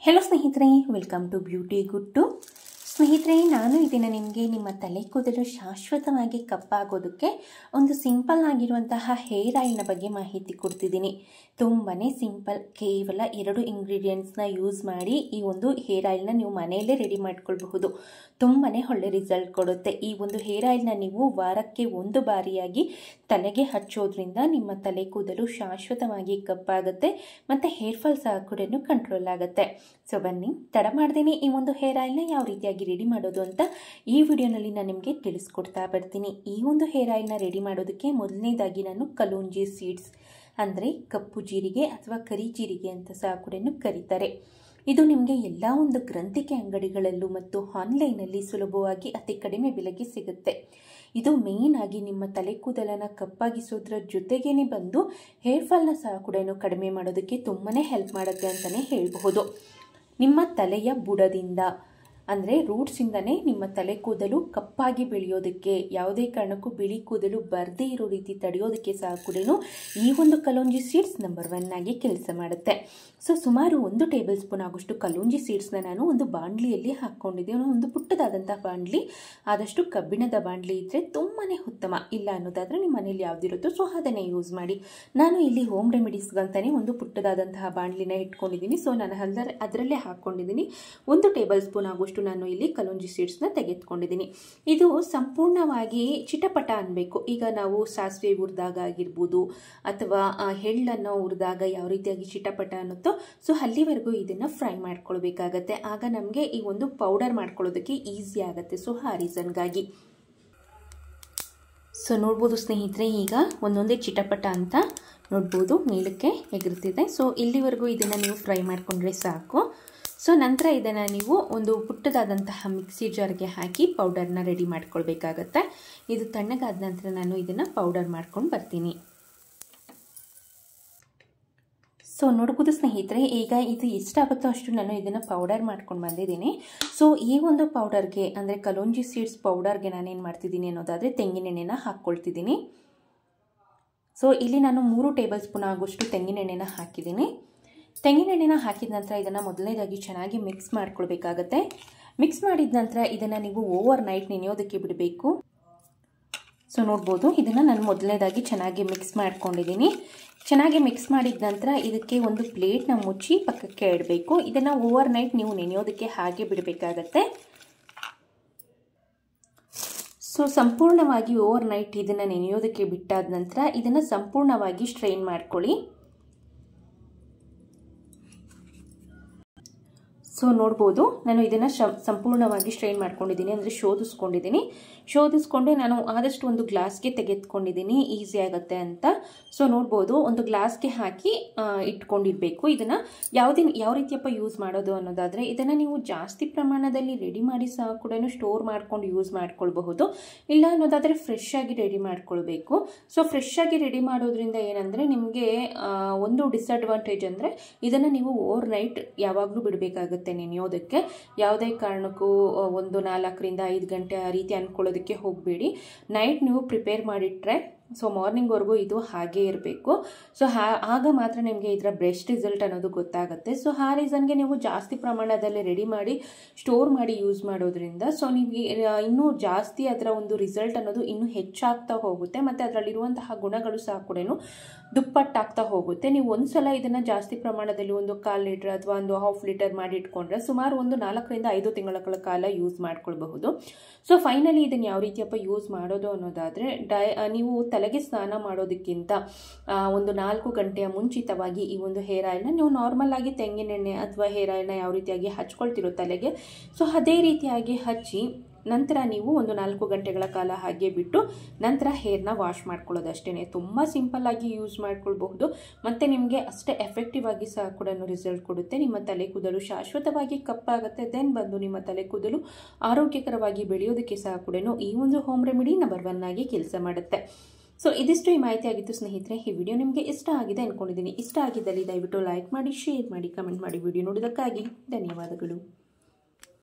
Hello ಸ್ನೇಹಿತರೆ, welcome to beauty ಗುಟ್ಟು. ಸ್ನೇಹಿತರೆ, ನಾನು ಇದನ್ನು ನಿಮಗೆ ನಿಮ್ಮ ತಲೆ ಕೂದಲು ಶಾಶ್ವತವಾಗಿ ಕಪ್ಪಾಗೋದಕ್ಕೆ ಒಂದು ಸಿಂಪಲ್ ಆಗಿರುವಂತಹ ಹೇರ್ ಆಯಿಲ್ನ ಬಗ್ಗೆ ಮಾಹಿತಿ ಕೊಡ್ತಿದ್ದೀನಿ. ತುಂಬಾ ಸಿಂಪಲ್, ಕೇವಲ 2 ಇಂಗ್ರೀಡಿಯೆಂಟ್ಸ್ನ ಯೂಸ್ ಮಾಡಿ ಈ ಒಂದು ಹೇರ್ ಆಯಿಲ್ನ ನೀವು ಮನೆಯಲ್ಲೇ ರೆಡಿ ಮಾಡ್ಕೊಳ್ಬಹುದು. ತುಂಬಾ ಒಳ್ಳೆ ರಿಸಲ್ಟ್ ಕೊಡುತ್ತೆ. ಈ ಒಂದು ಹೇರ್ ಆಯಿಲ್ನ ನೀವು ವಾರಕ್ಕೆ 1 ಬಾರಿಯಾಗಿ ತಲೆಗೆ ಹಚ್ಚೋದ್ರಿಂದ ನಿಮ್ಮ ತಲೆ ಕೂದಲು ಶಾಶ್ವತವಾಗಿ ಕಪ್ಪಾಗುತ್ತೆ ಮತ್ತು ಹೇರ್ ಫಾಲ್ ಸಹ ಕೂಡ ಕಂಟ್ರೋಲ್ ಆಗುತ್ತೆ. ಸೊ ಬನ್ನಿ, ತಡ ಮಾಡ್ದೇನೆ ಈ ಒಂದು ಹೇರ್ ಆಯಿಲ್ನ ಯಾವ ರೀತಿಯಾಗಿ ರೆಡಿ ಮಾಡೋದು ಅಂತ ಈ ವಿಡಿಯೋನಲ್ಲಿ ನಾನು ನಿಮಗೆ ತಿಳಿಸ್ಕೊಡ್ತಾ ಬರ್ತೀನಿ. ಈ ಒಂದು ಹೇರ್ ಆಯಿಲ್ನ ರೆಡಿ ಮಾಡೋದಕ್ಕೆ ಮೊದಲನೇದಾಗಿ ನಾನು ಕಲೋಂಜಿ ಸೀಡ್ಸ್ ಅಂದರೆ ಕಪ್ಪು ಜೀರಿಗೆ ಅಥವಾ ಕರಿ ಜೀರಿಗೆ ಅಂತ ಸಹ ಕೂಡ ಕರೀತಾರೆ. ಇದು ನಿಮಗೆ ಎಲ್ಲ ಒಂದು ಗ್ರಂಥಿಕೆ ಅಂಗಡಿಗಳಲ್ಲೂ ಮತ್ತು ಆನ್ಲೈನಲ್ಲಿ ಸುಲಭವಾಗಿ ಅತಿ ಕಡಿಮೆ ಬೆಲೆಗೆ ಸಿಗುತ್ತೆ. ಇದು ಮೇನ್ ಆಗಿ ನಿಮ್ಮ ತಲೆ ಕೂದಲನ್ನು ಕಪ್ಪಾಗಿಸೋದ್ರ ಜೊತೆಗೇನೆ ಬಂದು ಹೇರ್ ಫಾಲ್ನ ಸಹ ಕೂಡ ಕಡಿಮೆ ಮಾಡೋದಕ್ಕೆ ತುಂಬಾ ಹೆಲ್ಪ್ ಮಾಡುತ್ತೆ ಅಂತಲೇ ಹೇಳಬಹುದು. ನಿಮ್ಮ ತಲೆಯ ಬುಡದಿಂದ ಅಂದರೆ ರೂಟ್ಸಿಂದನೇ ನಿಮ್ಮ ತಲೆ ಕೂದಲು ಕಪ್ಪಾಗಿ ಬೆಳೆಯೋದಕ್ಕೆ, ಯಾವುದೇ ಕಾರಣಕ್ಕೂ ಬಿಳಿ ಕೂದಲು ಬರದೇ ಇರೋ ರೀತಿ ತಡೆಯೋದಕ್ಕೆ ಸಹ ಕೂಡ ಈ ಒಂದು ಕಲೋಂಜಿ ಸೀಡ್ಸ್ ನಂಬರ್ 1 ಆಗಿ ಕೆಲಸ ಮಾಡುತ್ತೆ. ಸೊ ಸುಮಾರು 1 ಟೇಬಲ್ ಸ್ಪೂನ್ ಆಗೋಷ್ಟು ಕಲೋಂಜಿ ಸೀಡ್ಸ್ನ ನಾನು ಒಂದು ಬಾಣಲಿಯಲ್ಲಿ ಹಾಕ್ಕೊಂಡಿದ್ದೀನಿ. ಒಂದು ಪುಟ್ಟದಾದಂಥ ಬಾಣಲಿ, ಆದಷ್ಟು ಕಬ್ಬಿಣದ ಬಾಣಲಿ ಇದ್ದರೆ ತುಂಬಾ ಉತ್ತಮ. ಇಲ್ಲ ಅನ್ನೋದಾದರೆ ನಿಮ್ಮ ಮನೇಲಿ ಯಾವುದಿರುತ್ತೋ ಸೊ ಅದನ್ನೇ ಯೂಸ್ ಮಾಡಿ. ನಾನು ಇಲ್ಲಿ ಹೋಮ್ ರೆಮಿಡೀಸ್ಗಂತಲೇ ಒಂದು ಪುಟ್ಟದಾದಂತಹ ಬಾಣಲಿನ ಇಟ್ಕೊಂಡಿದ್ದೀನಿ. ಸೊ ನಾನು ಅದರಲ್ಲೇ ಹಾಕ್ಕೊಂಡಿದ್ದೀನಿ. 1 ಟೇಬಲ್ ಸ್ಪೂನ್ ಆಗೋಷ್ಟು ನಾನು ಇಲ್ಲಿ ಕಲೋಂಜಿ ಸೀಡ್ಸ್ನ ತೆಗೆದುಕೊಂಡಿದ್ದೀನಿ. ಇದು ಸಂಪೂರ್ಣವಾಗಿ ಚಿಟಪಟ ಅನ್ಬೇಕು. ಈಗ ನಾವು ಸಾಸಿವೆ ಹುರಿದಾಗ ಆಗಿರ್ಬೋದು ಅಥವಾ ಎಳ್ಳನ್ನು ಹುರಿದಾಗ ಯಾವ ರೀತಿಯಾಗಿ ಚಿಟಪಟ ಅನ್ನುತ್ತೋ ಸೊ ಅಲ್ಲಿವರೆಗೂ ಇದನ್ನು ಫ್ರೈ ಮಾಡ್ಕೊಳ್ಬೇಕಾಗತ್ತೆ. ಆಗ ನಮಗೆ ಈ ಒಂದು ಪೌಡರ್ ಮಾಡ್ಕೊಳ್ಳೋದಕ್ಕೆ ಈಸಿ ಆಗುತ್ತೆ. ಸೊ ಆ ರೀಸನ್ಗಾಗಿ ಸೊ ನೋಡ್ಬೋದು ಸ್ನೇಹಿತರೆ, ಈಗ ಒಂದೊಂದೇ ಚಿಟಪಟ ಅಂತ ನೋಡ್ಬೋದು ಮೇಲಕ್ಕೆ ಎಗರ್ತಿದೆ. ಸೊ ಇಲ್ಲಿವರೆಗೂ ಇದನ್ನು ನೀವು ಫ್ರೈ ಮಾಡಿಕೊಂಡ್ರೆ ಸಾಕು. ಸೊ ನಂತರ ಇದನ್ನು ನೀವು ಒಂದು ಪುಟ್ಟದಾದಂತಹ ಮಿಕ್ಸಿ ಜಾರ್ಗೆ ಹಾಕಿ ಪೌಡರ್ನ ರೆಡಿ ಮಾಡ್ಕೊಳ್ಬೇಕಾಗತ್ತೆ. ಇದು ತಣ್ಣಗಾದ ನಂತರ ನಾನು ಇದನ್ನು ಪೌಡರ್ ಮಾಡ್ಕೊಂಡು ಬರ್ತೀನಿ. ಸೊ ನೋಡ್ಬೋದು ಸ್ನೇಹಿತರೆ, ಈಗ ಇದು ಎಷ್ಟಾಗುತ್ತೋ ಅಷ್ಟು ನಾನು ಇದನ್ನು ಪೌಡರ್ ಮಾಡ್ಕೊಂಡು ಬಂದಿದ್ದೀನಿ. ಸೊ ಈ ಒಂದು ಪೌಡರ್ಗೆ ಅಂದರೆ ಕಲೋಂಜಿ ಸೀಡ್ಸ್ ಪೌಡರ್ಗೆ ನಾನೇನು ಮಾಡ್ತಿದ್ದೀನಿ ಅನ್ನೋದಾದರೆ ತೆಂಗಿನೆಣ್ಣೆನ ಹಾಕ್ಕೊಳ್ತಿದ್ದೀನಿ. ಸೊ ಇಲ್ಲಿ ನಾನು 3 ಟೇಬಲ್ ಸ್ಪೂನ್ ಆಗೋಷ್ಟು ತೆಂಗಿನೆಣ್ಣೆನ ಹಾಕಿದ್ದೀನಿ. ತೆಂಗಿನೆಣ್ಣೆನ ಹಾಕಿದ ನಂತರ ಇದನ್ನು ಮೊದಲನೇದಾಗಿ ಚೆನ್ನಾಗಿ ಮಿಕ್ಸ್ ಮಾಡ್ಕೊಳ್ಬೇಕಾಗತ್ತೆ. ಮಿಕ್ಸ್ ಮಾಡಿದ ನಂತರ ಇದನ್ನು ನೀವು ಓವರ್ ನೈಟ್ ನೆನೆಯೋದಕ್ಕೆ ಬಿಡಬೇಕು. ಸೊ ನೋಡ್ಬೋದು, ಇದನ್ನು ನಾನು ಮೊದಲನೇದಾಗಿ ಚೆನ್ನಾಗಿ ಮಿಕ್ಸ್ ಮಾಡ್ಕೊಂಡಿದ್ದೀನಿ. ಚೆನ್ನಾಗಿ ಮಿಕ್ಸ್ ಮಾಡಿದ ನಂತರ ಇದಕ್ಕೆ ಒಂದು ಪ್ಲೇಟ್ನ ಮುಚ್ಚಿ ಪಕ್ಕಕ್ಕೆ ಇಡಬೇಕು. ಇದನ್ನು ಓವರ್ ನೈಟ್ ನೀವು ನೆನೆಯೋದಕ್ಕೆ ಹಾಗೆ ಬಿಡಬೇಕಾಗತ್ತೆ. ಸೊ ಸಂಪೂರ್ಣವಾಗಿ ಓವರ್ ನೈಟ್ ಇದನ್ನು ನೆನೆಯೋದಕ್ಕೆ ಬಿಟ್ಟಾದ ನಂತರ ಇದನ್ನು ಸಂಪೂರ್ಣವಾಗಿ ಸ್ಟ್ರೈನ್ ಮಾಡ್ಕೊಳ್ಳಿ. ಸೊ ನೋಡ್ಬೋದು, ನಾನು ಇದನ್ನು ಸಂಪೂರ್ಣವಾಗಿ ಸ್ಟ್ರೈನ್ ಮಾಡ್ಕೊಂಡಿದ್ದೀನಿ, ಅಂದರೆ ಶೋಧಿಸ್ಕೊಂಡೆ ನಾನು ಆದಷ್ಟು ಒಂದು ಗ್ಲಾಸ್ಗೆ ತೆಗೆದುಕೊಂಡಿದ್ದೀನಿ, ಈಸಿ ಆಗುತ್ತೆ ಅಂತ. ಸೊ ನೋಡ್ಬೋದು, ಒಂದು ಗ್ಲಾಸ್ಗೆ ಹಾಕಿ ಇಟ್ಕೊಂಡಿರಬೇಕು. ಇದನ್ನು ಯಾವ ರೀತಿಯಪ್ಪ ಯೂಸ್ ಮಾಡೋದು ಅನ್ನೋದಾದರೆ ಇದನ್ನು ನೀವು ಜಾಸ್ತಿ ಪ್ರಮಾಣದಲ್ಲಿ ರೆಡಿ ಮಾಡಿ ಸಹ ಕೂಡ ಸ್ಟೋರ್ ಮಾಡ್ಕೊಂಡು ಯೂಸ್ ಮಾಡ್ಕೊಳ್ಬಹುದು. ಇಲ್ಲ ಅನ್ನೋದಾದರೆ ಫ್ರೆಶ್ ಆಗಿ ರೆಡಿ ಮಾಡ್ಕೊಳ್ಬೇಕು. ಸೊ ಫ್ರೆಶ್ ಆಗಿ ರೆಡಿ ಮಾಡೋದ್ರಿಂದ ಏನಂದರೆ ನಿಮಗೆ ಒಂದು ಡಿಸ್ಅಡ್ವಾಂಟೇಜ್ ಅಂದರೆ ಇದನ್ನು ನೀವು ಓವರ್ ನೈಟ್ ಯಾವಾಗಲೂ ಬಿಡಬೇಕಾಗುತ್ತೆ ನೆನೆಯೋದಕ್ಕೆ. ಯಾವುದೇ ಕಾರಣಕ್ಕೂ ಒಂದು 4 ರಿಂದ 5 ಗಂಟೆ ಆ ರೀತಿ ಅಂದ್ಕೊಳ್ಳೋದಕ್ಕೆ ಹೋಗಬೇಡಿ. ನೈಟ್ ನೀವು ಪ್ರಿಪೇರ್ ಮಾಡಿಟ್ರೆ ಸೊ ಮಾರ್ನಿಂಗ್ವರೆಗೂ ಇದು ಹಾಗೇ ಇರಬೇಕು. ಸೊ ಆಗ ಮಾತ್ರ ನಿಮಗೆ ಇದರ ಬೆಸ್ಟ್ ರಿಸಲ್ಟ್ ಅನ್ನೋದು ಗೊತ್ತಾಗುತ್ತೆ. ಸೊ ಆ ರೀಸನ್ಗೆ ನೀವು ಜಾಸ್ತಿ ಪ್ರಮಾಣದಲ್ಲಿ ರೆಡಿ ಮಾಡಿ ಸ್ಟೋರ್ ಮಾಡಿ ಯೂಸ್ ಮಾಡೋದ್ರಿಂದ ಸೊ ನಿಮಗೆ ಇನ್ನೂ ಜಾಸ್ತಿ ಅದರ ಒಂದು ರಿಸಲ್ಟ್ ಅನ್ನೋದು ಇನ್ನೂ ಹೆಚ್ಚಾಗ್ತಾ ಹೋಗುತ್ತೆ ಮತ್ತು ಅದರಲ್ಲಿರುವಂತಹ ಗುಣಗಳು ಸಹ ಕೂಡ ದುಪ್ಪಟ್ಟಾಗ್ತಾ ಹೋಗುತ್ತೆ. ನೀವು ಒಂದ್ಸಲ ಇದನ್ನು ಜಾಸ್ತಿ ಪ್ರಮಾಣದಲ್ಲಿ ಒಂದು 1/4 ಲೀಟರ್ ಅಥವಾ ಒಂದು 1/2 ಲೀಟರ್ ಮಾಡಿ ಇಟ್ಕೊಂಡ್ರೆ ಸುಮಾರು ಒಂದು 4 ರಿಂದ 5 ತಿಂಗಳ ಕಾಲ ಯೂಸ್ ಮಾಡ್ಕೊಳ್ಬಹುದು. ಸೊ ಫೈನಲಿ ಇದನ್ನು ಯಾವ ರೀತಿಯಪ್ಪ ಯೂಸ್ ಮಾಡೋದು ಅನ್ನೋದಾದರೆ ನೀವು ತಲೆಗೆ ಸ್ನಾನ ಮಾಡೋದಕ್ಕಿಂತ ಒಂದು 4 ಗಂಟೆಯ ಮುಂಚಿತವಾಗಿ ಈ ಒಂದು ಹೇರ್ ಆಯಿಲ್ನ ನೀವು ನಾರ್ಮಲ್ ಆಗಿ ತೆಂಗಿನೆಣ್ಣೆ ಅಥವಾ ಹೇರ್ ಆಯಿಲ್ನ ಯಾವ ರೀತಿಯಾಗಿ ಹಚ್ಕೊಳ್ತಿರೋ ತಲೆಗೆ ಸೊ ಅದೇ ರೀತಿಯಾಗಿ ಹಚ್ಚಿ ನಂತರ ನೀವು ಒಂದು 4 ಗಂಟೆಗಳ ಕಾಲ ಹಾಗೆ ಬಿಟ್ಟು ನಂತರ ಹೇರ್ನ ವಾಶ್ ಮಾಡ್ಕೊಳ್ಳೋದಷ್ಟೇ. ತುಂಬ ಸಿಂಪಲ್ ಆಗಿ ಯೂಸ್ ಮಾಡ್ಕೊಳ್ಬಹುದು ಮತ್ತು ನಿಮಗೆ ಅಷ್ಟೇ ಎಫೆಕ್ಟಿವ್ ಆಗಿ ಸಹ ಕೂಡ ರಿಸಲ್ಟ್ ಕೊಡುತ್ತೆ. ನಿಮ್ಮ ತಲೆ ಕೂದಲು ಶಾಶ್ವತವಾಗಿ ಕಪ್ಪಾಗುತ್ತೆ. ದೆನ್ ಬಂದು ನಿಮ್ಮ ತಲೆ ಕೂದಲು ಆರೋಗ್ಯಕರವಾಗಿ ಬೆಳೆಯೋದಕ್ಕೆ ಸಹ ಕೂಡ ಈ ಒಂದು ಹೋಮ್ ರೆಮಿಡಿ ನಂಬರ್ 1 ಆಗಿ ಕೆಲಸ ಮಾಡುತ್ತೆ. ಸೊ ಇದಿಷ್ಟು ಈ ಮಾಹಿತಿ ಆಗಿತ್ತು ಸ್ನೇಹಿತರೆ. ಈ ವಿಡಿಯೋ ನಿಮಗೆ ಇಷ್ಟ ಆಗಿದೆ ಅಂದ್ಕೊಂಡಿದ್ದೀನಿ. ಇಷ್ಟ ಆಗಿದ್ದಲ್ಲಿ ದಯವಿಟ್ಟು ಲೈಕ್ ಮಾಡಿ, ಶೇರ್ ಮಾಡಿ, ಕಮೆಂಟ್ ಮಾಡಿ. ವಿಡಿಯೋ ನೋಡೋದಕ್ಕಾಗಿ ಧನ್ಯವಾದಗಳು.